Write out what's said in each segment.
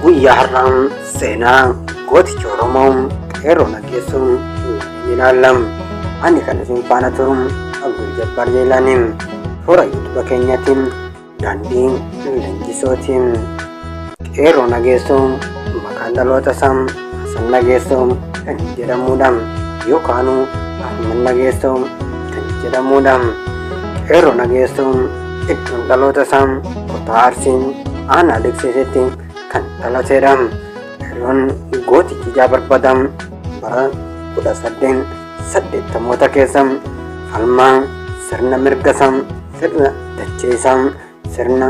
guyyaa har'aan seenaa gooticha Oromoo qeerroo naggeessuun ni ilaalam. Ani kan isin faana turu Abdul Jabbaar Jeelaaniin toora yuutuuba keenyaatiin daandii leenjisootiin qeerroo naggeessuun maqaan dhaloota isaa Hasan Nageessoo kan jedhamudha yookaan Ahmad Nageessoo kan jedhamudha. Qeerroo naggeessuun iddoon dhaloota isaa kutaa Arsii aanaa Degseetti kan dhalateedha. Qeerroon gootichi Jaabarbadaam bara 1880 keessa falmaa sirna mirga isaa, sirna dachee isaa, sirna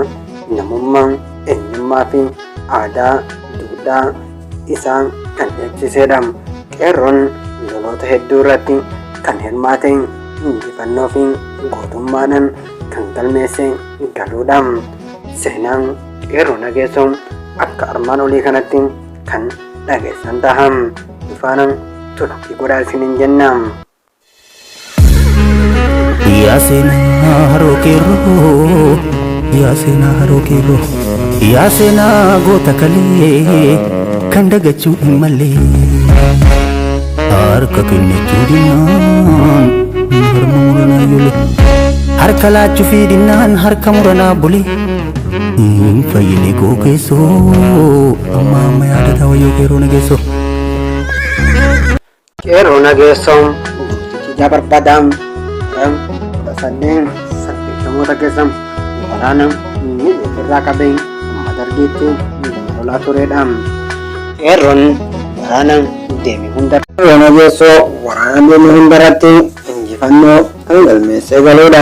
namummaa, eenyummaa fi aadaa duudhaa isaa kan eegsisedha. Qeerroon loloota hedduu irratti kan hirmaate, injifannoo fi gootummaadhaan kan galmeesse galuudha. Seenaan qeerroo naggeessoo akka armaan olii kanatti kan dhageessan ta'a. Faana turtii godhaa isiniin jenna. Yaa seenaa haroo qeerroo, yaa seenaa haroo qeerroo, yaa seenaa goota kalee kan dagachuu hin malle. Harka kennachuu dinnaan harma muranaa yole, harka laachuu fi dinnaan harka muranaa bule. Fayyinee koo keessoo amma amma yaadata wayyoo qeerroo naggeessoo. Qeerroo naggeessoo gootichi Jaabarbadaam 1880 keessa waraana irraa qabee amma dargeetti lolaa turedha. Qeerroon waraana deemee hunda qeerroo naggeessoo waraana deemee hundarratti injifannoo kan galmeessee galuudha.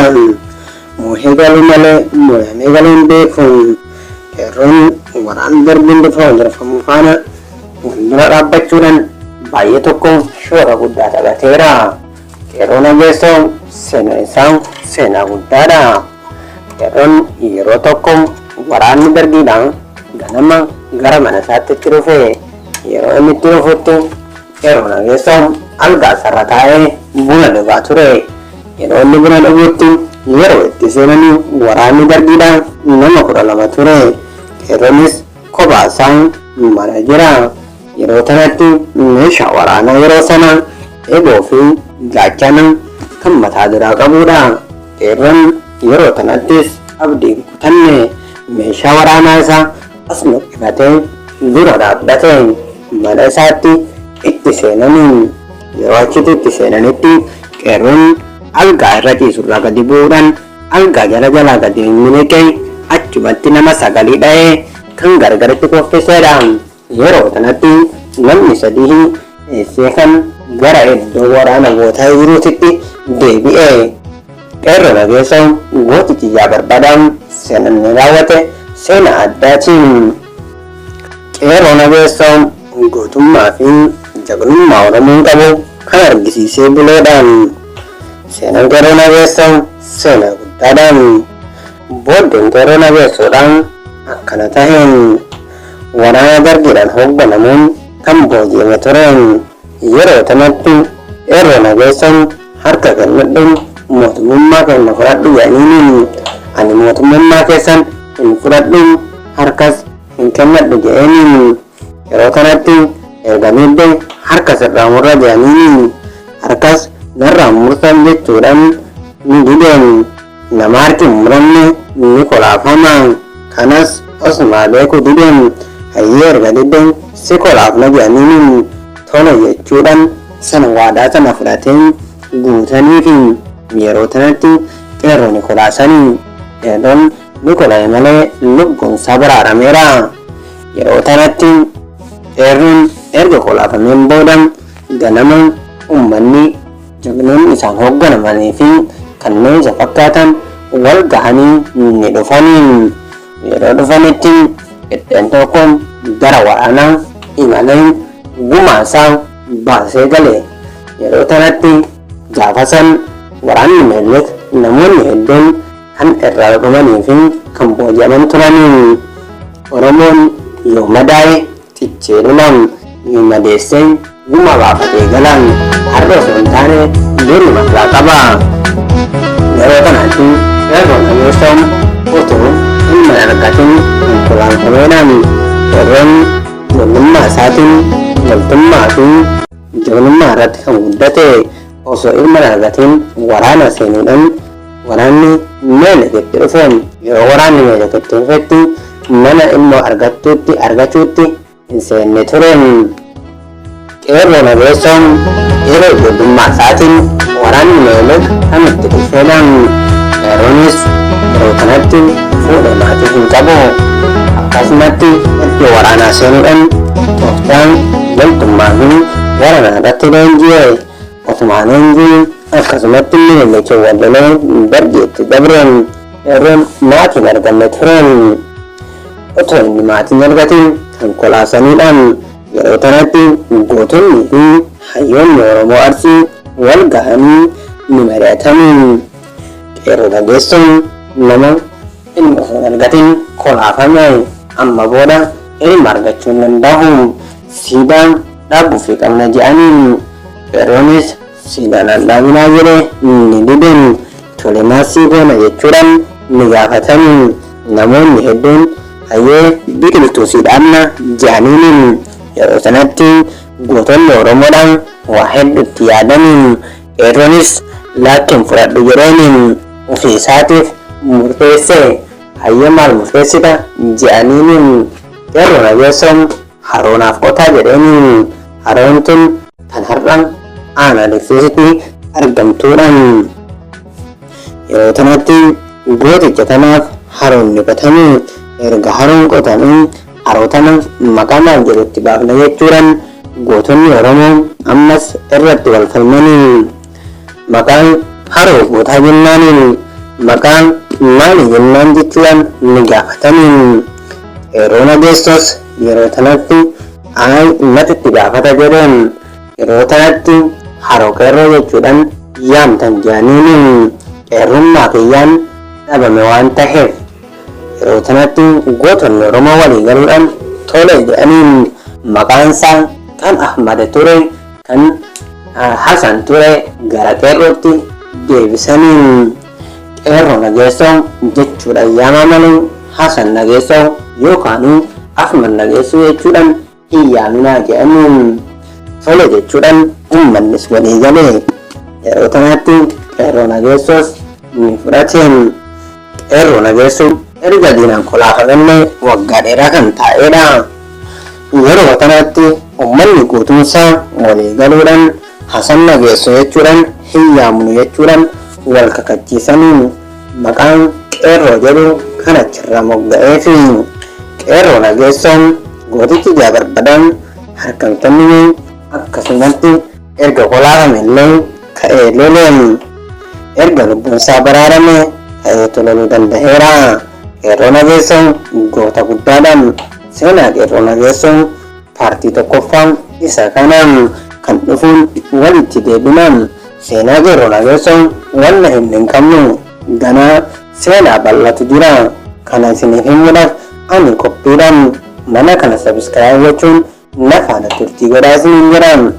Moohee galuu malee moo'amee galuu hin beeku. Qeerroon waraana darbiin dhufa hundarfamuu faana fuuldura dhaabbachuudhaan baay'ee tokko shoora guddaa taphateera. Qeerroo naggeessoo seenaan isaa seenaa guddaadha. Qeerroon yeroo tokko waraanni dargiidhaan ganama gara mana isaatti itti dhufe. Yeroo inni itti dhufutti qeerroo naggeessoo algaa isaarra taa'ee buna dhugaa ture. Yeroo inni buna dhugutti yeroo itti seenanii waraanni dargiidhaan nama 12 ture. Qeerroonis kophaa isaa mana jira. Yeroo kanatti meeshaa waraanaa yeroo sana eeboo fi gaachana kan mataa duraa qabudha. Qeerroon yeroo kanattis abdiin kutanne meeshaa waraanaa isaa as mul'ifatee dura dhaabbate mana isaatti itti seenanii. Yeroo achitti itti seenanitti qeerroon algaa irra ciisurraa gadi bu'uudhaan algaa jalaa gadi miliqee achumatti nama 9 dha'ee kan gargaritti koffisedha. Yeroo kanatti namni 3 eessee kan gara iddoo waraana gootaa jiruutitti deebi'e. Qeerroo naggeessoo gootichi Jaabarbadaam seenaa inni raawwate seenaa addaatiin. Qeerroo naggeessoo gootummaa fi jagnummaa Oromoo qabu kan argisiisee buleedhaan. Seenaan qeerroo naggeessoo seenaa guddaadhaan. Booddeen qeerroo naggeessoodhaan akkana taheen waraana dargiidhaan hoogganamuun kan booji'ame tureen. Yeroo kanatti qeerroo naggeessoon harka kennadhuun mootummaa kenna fudhadhu jedhaniin ani mootummaa keessan hin fudhadhuun harkas hin kennadhu jedhaniin. Yeroo kanatti ergamiidde harka sirraa murra jedhaniin harkas narraa murtan jechuudhaan ni dideen. Nama harki muranne ni kolaafama. Kanas osumaa beeku dideen. Hayyee erga dideen si kolaafna jedhaniin tole jechuudhaan sana waadaa sana fudhateen guutaniifi. Yeroo kanatti qeerroo ni kolaasanii. Qeerroon ni kola'e malee lubbuun isaa baraarameera. Yeroo kanatti qeerroon erga kolaafameen booda ganama uummanni jagnoonni isaan hoogganamanii fi kanneen isa fakkaatan wal gahanii ni dhufanii. Yeroo dhufanitti iddeen tokko gara waraanaa imalee gumaa isaa baasee gale. Yeroo kanatti gaafa san waraanni Minilik namoonni hedduun kan irraa dhumanii fi kan booji'aman turanii. Oromoon yoo madaa'e tichee dhumaan yoo madeessee gumaa baafatee galaan har'a osoo hin taane durii maklaa qaba. Yeroo kanatti qeerroo naggeessoo otoo hin argatin konkolaataa qeerroon ijoollummaa isaatiin loltummaa fi ijoollummaa irratti kan guddate osoo ilma argatiin waraana seenuudhaan waraanni meeleketti dhufeen yeroo waraanni meeleketti dhufetti mana ilmoo argachuutti hin seenne tureen. Qeerroon adeessoon yeroo ijoollummaa isaatiin waraanni meelek kan itti dhufeedhaan qeerroonis yeroo kanatti fuudhee maatii hin qabu. Akkasumatti iddoo waraanaa seenuudhaan tooftaan loltummaa fi waraana irratti leenji'ee ofumaan leenjii akkasumatti meelekee wallolee dargeetti dabreen qeerroon maatiin arganne tureen. Otoo inni maatiin argatiin konkolaasaniidhaan yeroo kanatti gootonni fi hayyoonni Oromoo Arsii wal gahanii ni mari'atanii. Qeerroon adeessoon nama ilma osoo hin argatiin kolaafame amma booda ilma argachuu hin danda'u siidaan dhaabuuf qabna jedhanii. Qeerroonis siidaan dhaabinaa jedhee ni dideen tole maasii goona jechuudhaan ni gaafatanii. Namoonni hedduun hayyee biqiltuu siidhaanna jedhaniin yeroo sanatti gootonni Oromoodhaan waa hedduutti yaadaniin. Qeerroonis laakkin fudhadhu jedhaniin ofii isaatiif murteesse. Hayyee maal murteessita jedhaniin. Qeerroon adeessoon haroonaaf qotaa jedhaniin. Haroon tun kan har'a aanaa Adeegsiisitti argamtuudhaan. Yeroo kanatti gooticha kanaaf haroonni qotamee erga haroon qotamee haroo tana maqaa maal jedhutti baafna jechuudhaan gootonni Oromoo ammas irratti wal falmanii. Maqaan haroo gootaa jennaaniin maqaan maali jennaan jechuudhaan ni gaafataniin. Qeerroon adeessoos yeroo kanatti matitti gaafata jedheen. Yeroo kanatti haroo qeerroo jechuudhaan yaamtan jedhaniin. Qeerrummaa kiyyaan dhabame waan ta'eef yeroo kanatti gootonni Oromoo walii galuudhaan tole jedhaniin. Maqaan isaa kan Ahmad ture kan Hasan ture gara qeerrootti deebisaniin. Qeerroon adeessoo jechuudhaan yaamamanii Hasan Nageessoo yookaan Ahmad Nageessoo jechuudhaan hin yaaminaa jedhaniin. Tole jechuudhaan uummannis walii galee. Yeroo kanatti qeerroon adeessoos ni fudhateen. Qeerroon adeessoo erga diinaan kolaafamee waggaa dheeraa kan taa'edha. Yeroo kanatti uummanni guutuunsaa walii galuudhaan Hasan Nageessoo jechuudhaan hin yaamnu jechuudhaan wal kakachiisaniin maqaan qeerroo jedhu kan achirraa mogga'eefi. Qeerroon adeessoon gootichi Jaabarbadaan harkamtonni akkasumatti erga kolaafame illee ka'ee loleen. Erga lubbuun isaa baraarame ka'ee loluu danda'eera. Qeerroon adeessoon goota guddaadhaan. Seenaa qeerroon adeessoon paartii tokkoffaan isa kanaan kan dhufuun walitti deebinaan. Seenaa qeerroon adeessoon wanna hin qabnu ganaa seenaa bal'atu jira. Kana isiniif himuudhaaf ani qophiidhaan mana kana sabiskiraayib gochuun na faana turtii godhaa isiniin jedhaan.